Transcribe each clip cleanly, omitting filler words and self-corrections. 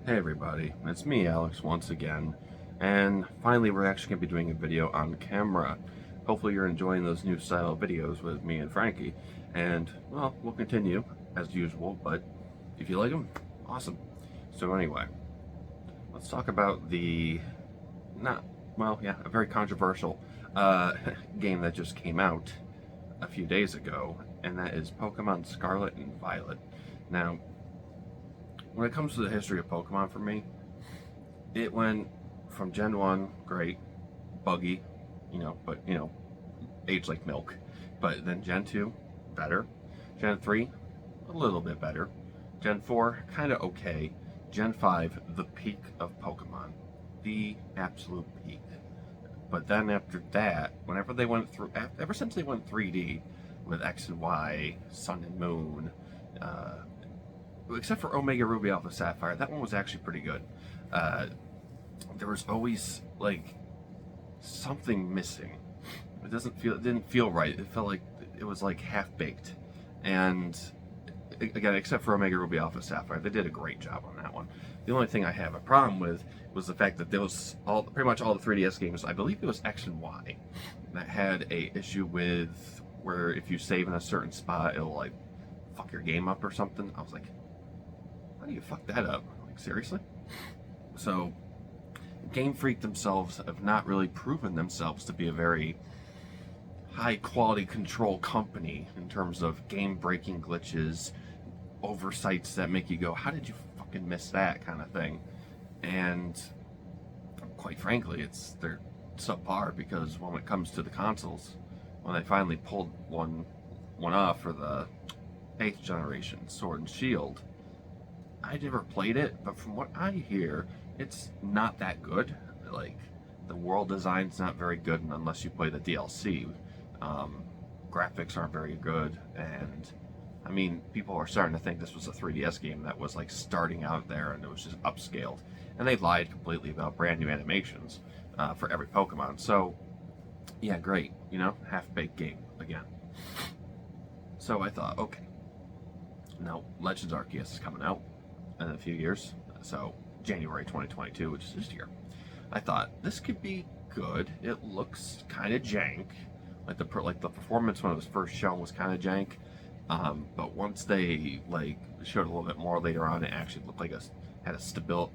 Hey everybody, it's me Alex once again, and finally we're actually going to be doing a video on camera. Hopefully you're enjoying those new style videos with me and Frankie, and well, we'll continue as usual, but if you like them, awesome. So anyway, let's talk about a very controversial game that just came out a few days ago, and that is Pokemon Scarlet and Violet. Now, when it comes to the history of Pokemon for me, it went from Gen 1, great, buggy, but aged like milk. But then Gen 2, better. Gen 3, a little bit better. Gen 4, kind of okay. Gen 5, the peak of Pokemon. The absolute peak. But then after that, whenever they went through, ever since they went 3D with X and Y, Sun and Moon, except for Omega Ruby Alpha Sapphire, that one was actually pretty good. There was always like something missing. It didn't feel right. It felt like it was like half baked. And again, except for Omega Ruby Alpha Sapphire, they did a great job on that one. The only thing I have a problem with was the fact that there was pretty much all the 3DS games. I believe it was X and Y that had a issue with where if you save in a certain spot, it'll like fuck your game up or something. I was like, how do you fuck that up? Like, seriously? So, Game Freak themselves have not really proven themselves to be a very high quality control company in terms of game breaking glitches, oversights that make you go, how did you fucking miss that kind of thing? And quite frankly, they're subpar, because when it comes to the consoles, when they finally pulled one off for the 8th generation Sword and Shield, I never played it, but from what I hear, it's not that good. Like, the world design's not very good unless you play the DLC. Graphics aren't very good, and I mean, people are starting to think this was a 3DS game that was like starting out there and it was just upscaled. And they lied completely about brand new animations for every Pokemon. So, yeah, great, half-baked game again. So I thought, okay, now Legends Arceus is coming out in a few years, so January 2022, which is this year. I thought this could be good. It looks kind of jank, like the performance when it was first shown was kind of jank, but once they like showed a little bit more later on, it actually looked like had a stable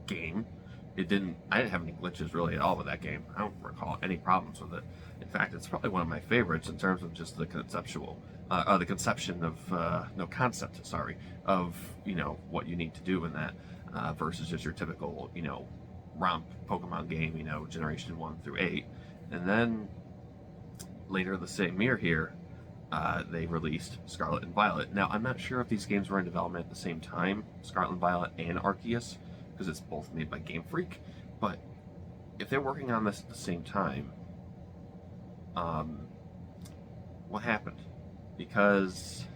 game. I didn't have any glitches really at all with that game. I don't recall any problems with it. In fact, it's probably one of my favorites in terms of just the conception of what you need to do in that versus just your typical romp Pokemon game, generation 1 through 8. And then later the same year here, they released Scarlet and Violet. Now, I'm not sure if these games were in development at the same time, Scarlet and Violet and Arceus, because it's both made by Game Freak, but if they're working on this at the same time, what happened? Because,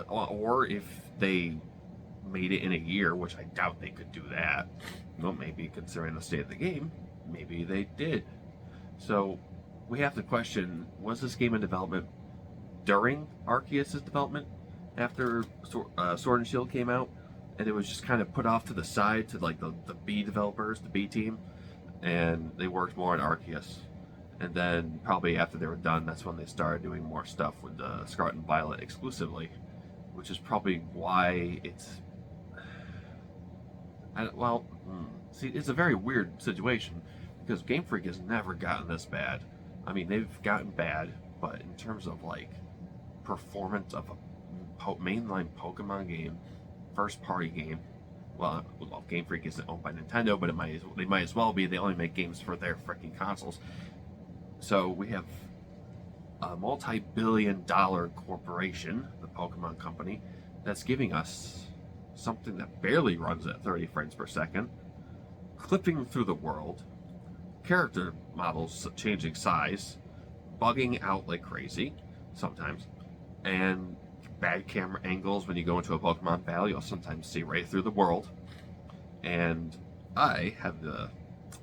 or if they made it in a year, which I doubt they could do that, well, maybe considering the state of the game, maybe they did. So we have to question, was this game in development during Arceus' development after Sword and Shield came out, and it was just kind of put off to the side to like the B developers, the B team, and they worked more on Arceus. And then probably after they were done, that's when they started doing more stuff with Scarlet and Violet exclusively, which is probably why it's it's a very weird situation, because Game Freak has never gotten this bad. I mean, they've gotten bad, but in terms of like performance of a mainline Pokemon game, first party game, well, Game Freak isn't owned by Nintendo, but they might as well be. They only make games for their freaking consoles. So we have a multi-billion-dollar corporation, the Pokemon Company, that's giving us something that barely runs at 30 frames per second, clipping through the world, character models changing size, bugging out like crazy sometimes, and bad camera angles when you go into a Pokemon battle. You'll sometimes see right through the world. And I had the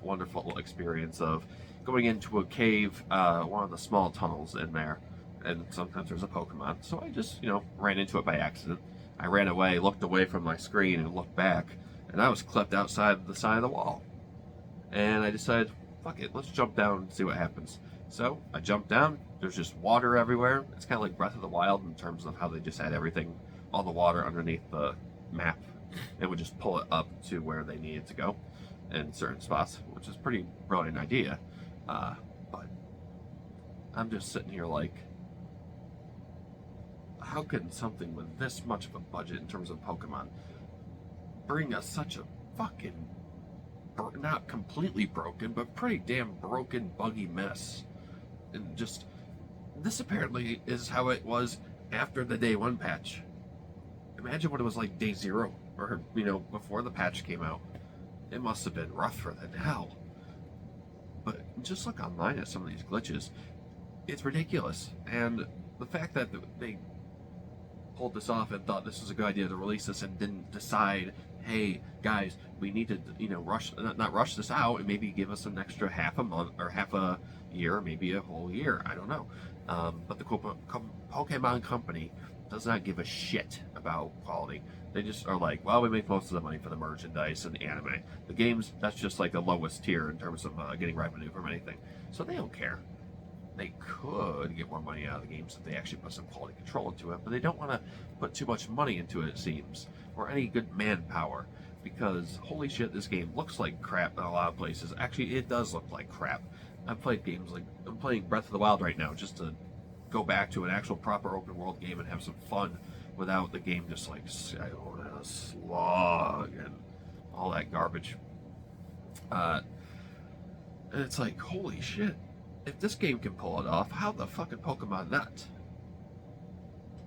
wonderful experience of going into a cave, one of the small tunnels in there, and sometimes there's a Pokemon, so I just ran into it by accident. I ran away, looked away from my screen, and looked back, and I was clipped outside the side of the wall. And I decided, fuck it, let's jump down and see what happens. So I jumped down. There's just water everywhere. It's kind of like Breath of the Wild in terms of how they just had everything, all the water underneath the map, and would just pull it up to where they needed to go in certain spots, which is a pretty brilliant idea. But I'm just sitting here like, how can something with this much of a budget in terms of Pokemon bring us such a fucking, not completely broken, but pretty damn broken, buggy mess? And just, this apparently is how it was after the day one patch. Imagine what it was like day zero, or, you know, before the patch came out. It must have been rougher than hell. But just look online at some of these glitches. It's ridiculous. And the fact that they pulled this off and thought this was a good idea to release this and didn't decide, hey guys, we need to, you know, not rush this out and maybe give us an extra half a month or half a year, maybe a whole year, I don't know. But the Pokemon company does not give a shit about quality. They just are like, well, we make most of the money for the merchandise and the anime. The games, that's just like the lowest tier in terms of getting revenue from anything. So they don't care. They could get more money out of the games if they actually put some quality control into it, but they don't want to put too much money into it, it seems, or any good manpower, because holy shit, this game looks like crap in a lot of places. Actually, it does look like crap. I've played games like, I'm playing Breath of the Wild right now just to go back to an actual proper open world game and have some fun without the game just like a slog and all that garbage. And it's like, holy shit. If this game can pull it off, how the fucking Pokemon not?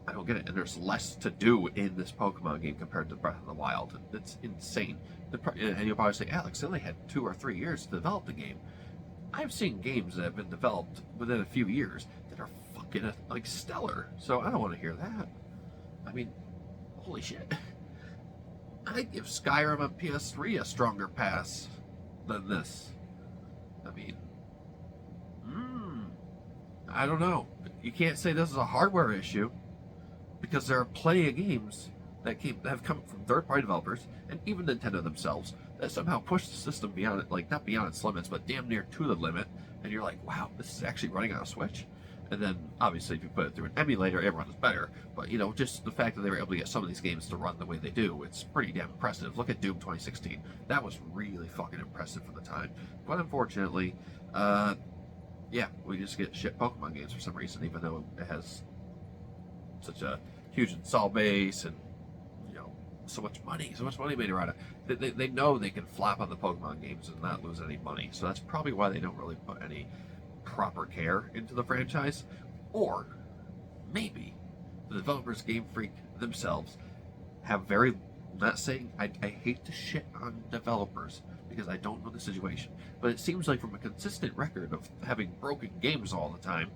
I don't get it. And there's less to do in this Pokemon game compared to Breath of the Wild. It's insane. And you'll probably say, Alex, they only had 2 or 3 years to develop the game. I've seen games that have been developed within a few years that are fucking like stellar. So I don't want to hear that. I mean, holy shit. I'd give Skyrim on PS3 a stronger pass than this. I mean, I don't know. You can't say this is a hardware issue because there are plenty of games that have come from third-party developers and even Nintendo themselves that somehow push the system beyond it, like not beyond its limits, but damn near to the limit. And you're like, wow, this is actually running on a Switch. And then obviously if you put it through an emulator, it runs better. But you know, just the fact that they were able to get some of these games to run the way they do, it's pretty damn impressive. Look at Doom 2016. That was really fucking impressive for the time. But unfortunately, yeah, we just get shit Pokemon games for some reason, even though it has such a huge install base and, you know, so much money made around it. They know they can flop on the Pokemon games and not lose any money. So that's probably why they don't really put any proper care into the franchise. Or maybe the developers, Game Freak themselves, have very, not saying, I hate to shit on developers because I don't know the situation, but it seems like from a consistent record of having broken games all the time,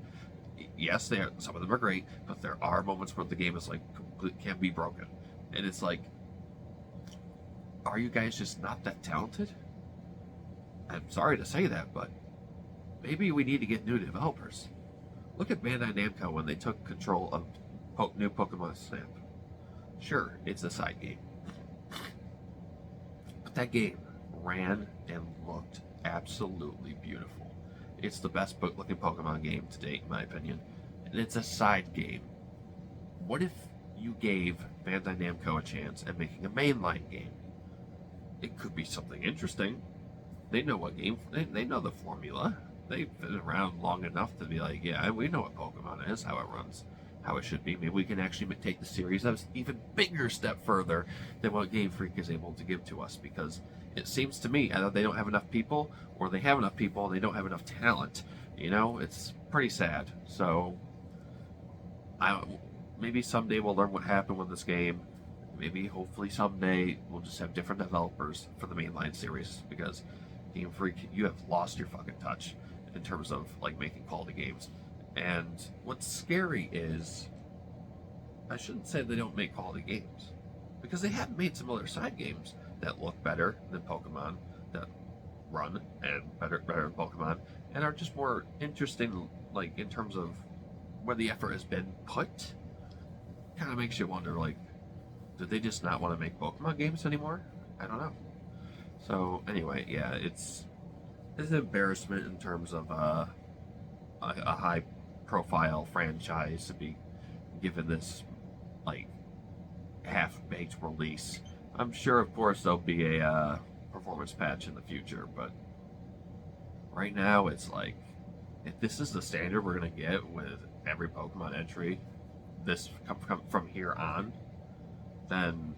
yes, some of them are great, but there are moments where the game is like can be broken, and it's like, are you guys just not that talented? I'm sorry to say that, but maybe we need to get new developers. Look at Bandai Namco when they took control of new Pokemon Snap. Sure, it's a side game, but that game ran and looked absolutely beautiful. It's the best looking Pokemon game to date, in my opinion, and it's a side game. What if you gave Bandai Namco a chance at making a mainline game? It could be something interesting. They know what game, they know the formula. They've been around long enough to be like, yeah, we know what Pokemon is, how it runs, how it should be. Maybe we can actually take the series an even bigger step further than what Game Freak is able to give to us, because it seems to me either they don't have enough people, or they have enough people and they don't have enough talent. You know, it's pretty sad. So, maybe someday we'll learn what happened with this game. Maybe, hopefully someday, we'll just have different developers for the mainline series, because Game Freak, you have lost your fucking touch in terms of, like, making quality games. And what's scary is, I shouldn't say they don't make quality games, because they have made some other side games that look better than Pokemon, that run and better than Pokemon, and are just more interesting, like, in terms of where the effort has been put. Kind of makes you wonder, like, did they just not want to make Pokemon games anymore? I don't know. So anyway, yeah, it's an embarrassment in terms of a high profile franchise to be given this like half-baked release. I'm sure, of course, there'll be a performance patch in the future, but right now it's like, if this is the standard we're gonna get with every Pokemon entry, this from here on, then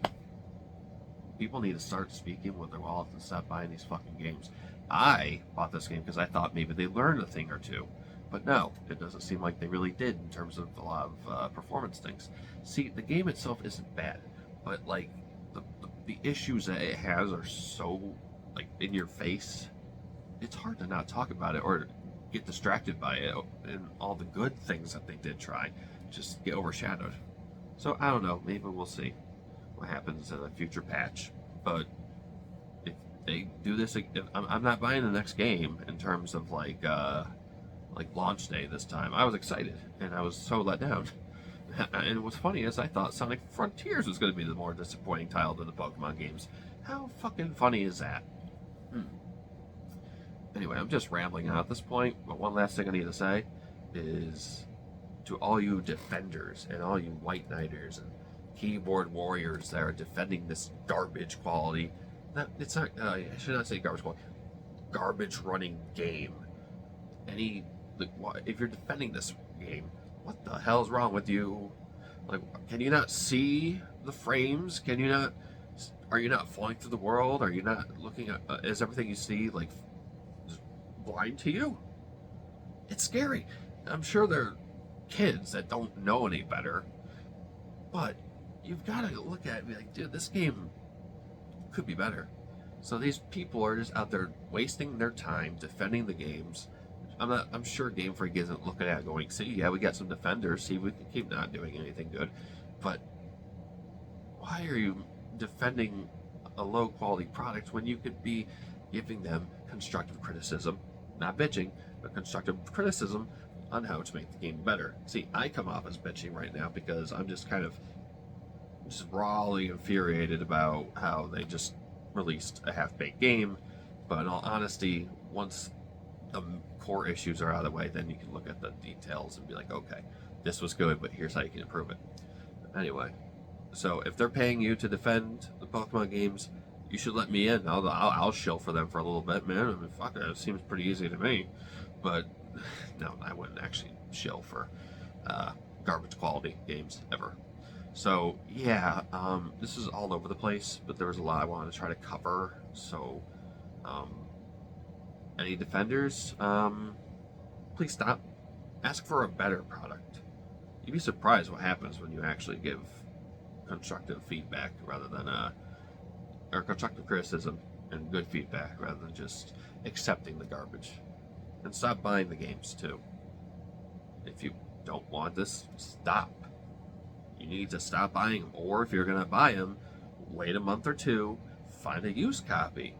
people need to start speaking with their wallets and stop buying these fucking games. I bought this game because I thought maybe they learned a thing or two, but no, it doesn't seem like they really did in terms of a lot of performance things. See, the game itself isn't bad, but like the issues that it has are so like in your face. It's hard to not talk about it or get distracted by it, and all the good things that they did try just get overshadowed. So I don't know, maybe we'll see what happens in a future patch. But if they do this, I'm not buying the next game in terms of like launch day this time. I was excited and I was so let down. And what's funny is I thought Sonic Frontiers was going to be the more disappointing title than the Pokemon games. How fucking funny is that? Anyway, I'm just rambling on at this point, but one last thing I need to say is to all you defenders and all you white knighters and keyboard warriors that are defending this garbage quality. It's not, I should not say garbage quality, garbage running game. If you're defending this game, what the hell is wrong with you? Like, can you not see the frames? Are you not flying through the world? Are you not looking at, is everything you see like blind to you? It's scary. I'm sure there are kids that don't know any better, but you've got to look at it and be like, dude, this game could be better. So these people are just out there wasting their time defending the games. I'm sure Game Freak isn't looking at it going, see, yeah, we got some defenders, see, we can keep not doing anything good. But why are you defending a low quality product when you could be giving them constructive criticism, not bitching, but constructive criticism on how to make the game better? See, I come off as bitching right now because I'm just kind of just rawly infuriated about how they just released a half-baked game. But in all honesty, once the core issues are out of the way, then you can look at the details and be like, okay, this was good, but here's how you can improve it. Anyway, so if they're paying you to defend the Pokemon games, you should let me in. I'll shill for them for a little bit, man. I mean, fuck it, it seems pretty easy to me. But no, I wouldn't actually shill for garbage quality games ever. So yeah, this is all over the place, but there was a lot I wanted to try to cover. So any defenders, please stop. Ask for a better product. You'd be surprised what happens when you actually give constructive feedback rather than or constructive criticism and good feedback rather than just accepting the garbage. And stop buying the games too. If you don't want this, stop. You need to stop buying them, or if you're gonna buy them, wait a month or two, find a used copy,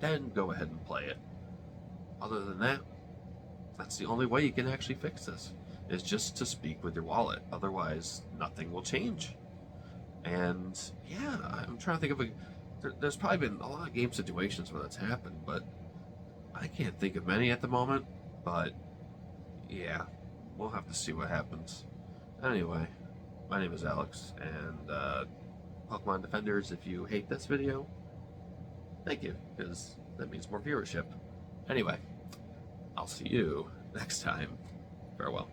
then go ahead and play it. Other than that, that's the only way you can actually fix this, is just to speak with your wallet. Otherwise, nothing will change. And yeah, I'm trying to think of there's probably been a lot of game situations where that's happened, but I can't think of many at the moment. But yeah, we'll have to see what happens. Anyway, my name is Alex, and Pokemon Defenders, if you hate this video, thank you, because that means more viewership. Anyway, I'll see you next time. Farewell.